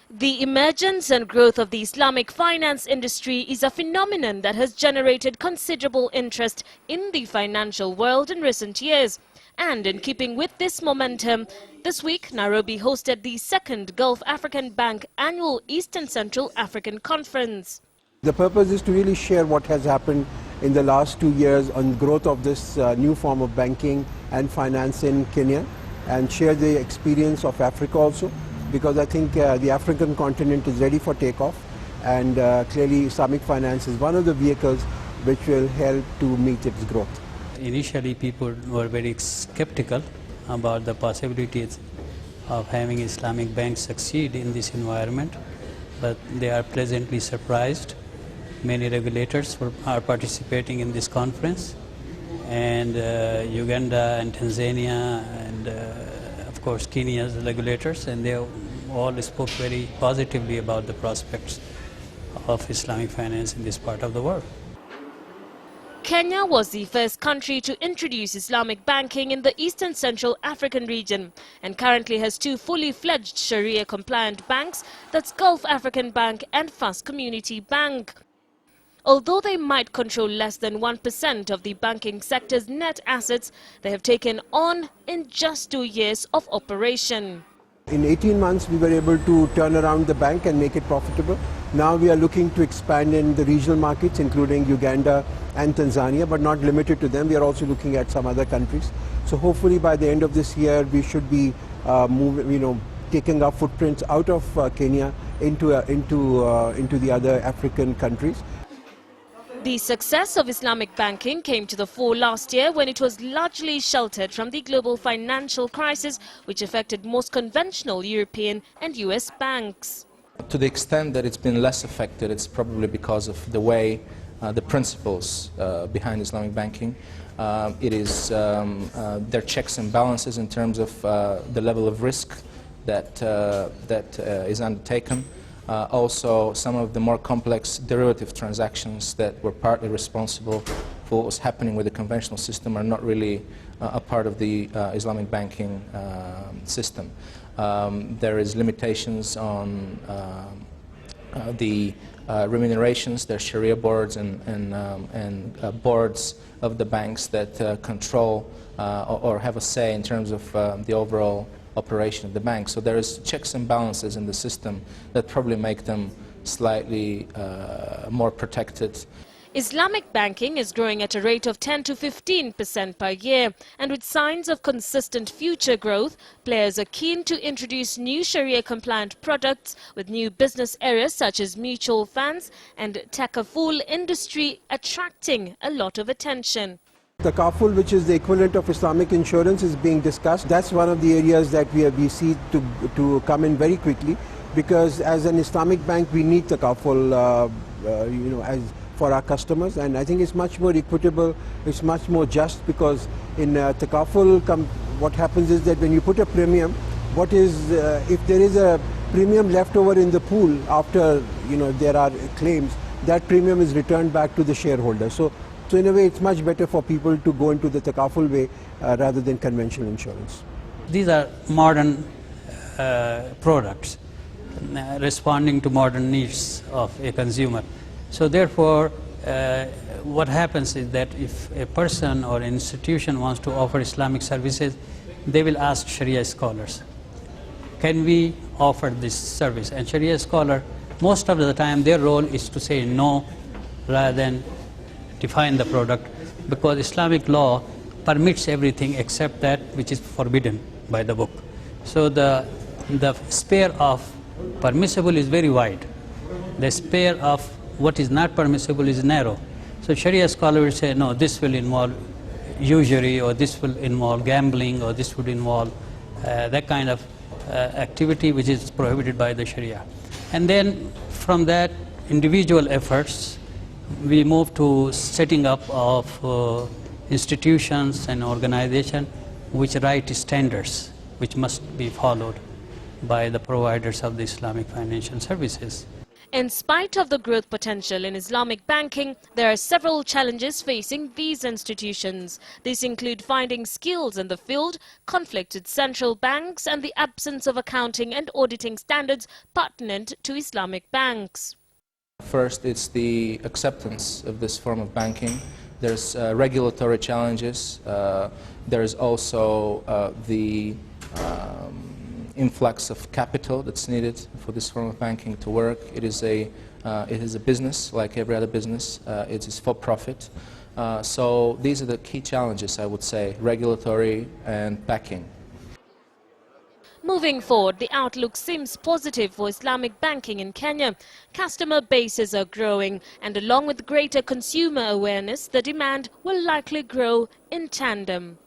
The emergence and growth of the Islamic finance industry is a phenomenon that has generated considerable interest in the financial world in recent years. And in keeping with this momentum, this week Nairobi hosted the second Gulf African Bank annual East and Central African Conference. The purpose is to really share what has happened in the last 2 years on growth of this new form of banking and finance in Kenya, and share the experience of Africa also, because I think the African continent is ready for takeoff, and clearly Islamic finance is one of the vehicles which will help to meet its growth. Initially people were very skeptical about the possibilities of having Islamic banks succeed in this environment, but they are pleasantly surprised. Many regulators are participating in this conference, and Uganda and Tanzania and of course Kenya's regulators, and they all spoke very positively about the prospects of Islamic finance in this part of the world. Kenya was the first country to introduce Islamic banking in the East and Central African region, and currently has two fully fledged Sharia-compliant banks, that's Gulf African Bank and First Community Bank. Although they might control less than 1% of the banking sector's net assets, they have taken on in just 2 years of operation. In 18 months we were able to turn around the bank and make it profitable. Now we are looking to expand in the regional markets, including Uganda and Tanzania, but not limited to them. We are also looking at some other countries. So hopefully by the end of this year we should be taking our footprints out of Kenya into the other African countries. The success of Islamic banking came to the fore last year when it was largely sheltered from the global financial crisis which affected most conventional European and US banks. To the extent that it's been less affected, it's probably because of the way, the principles behind Islamic banking. It is their checks and balances in terms of the level of risk that is undertaken. Also, some of the more complex derivative transactions that were partly responsible for what was happening with the conventional system are not really a part of the Islamic banking system. There is limitations on the remunerations. There are Sharia boards and boards of the banks that control or have a say in terms of the overall operation of the bank. So there is checks and balances in the system that probably make them slightly more protected. Islamic banking is growing at a rate of 10 to 15% per year, and with signs of consistent future growth, players are keen to introduce new Sharia-compliant products with new business areas such as mutual funds and takaful industry attracting a lot of attention. Takaful, which is the equivalent of Islamic insurance, is being discussed. That's one of the areas that we see to come in very quickly, because as an Islamic bank we need Takaful as for our customers, and I think it's much more equitable, it's much more just, because in Takaful what happens is that when you put a premium, if there is a premium left over in the pool after there are claims, that premium is returned back to the shareholder. So in a way it's much better for people to go into the Takaful way rather than conventional insurance. These are modern products responding to modern needs of a consumer. So therefore what happens is that if a person or an institution wants to offer Islamic services, they will ask Sharia scholars, can we offer this service? And Sharia scholar, most of the time their role is to say no rather than define the product, because Islamic law permits everything except that which is forbidden by the book. So the sphere of permissible is very wide. The sphere of what is not permissible is narrow. So Sharia scholar will say, no, this will involve usury, or this will involve gambling, or this would involve that kind of activity which is prohibited by the Sharia. And then from that individual efforts, we move to setting up of institutions and organizations which write standards which must be followed by the providers of the Islamic financial services. In spite of the growth potential in Islamic banking, there are several challenges facing these institutions. These include finding skills in the field, conflict with central banks, and the absence of accounting and auditing standards pertinent to Islamic banks. First, it's the acceptance of this form of banking. There's regulatory challenges. There's also the influx of capital that's needed for this form of banking to work. It is a business like every other business. It is for profit. So these are the key challenges, I would say, regulatory and backing. Moving forward, the outlook seems positive for Islamic banking in Kenya. Customer bases are growing, and along with greater consumer awareness, the demand will likely grow in tandem.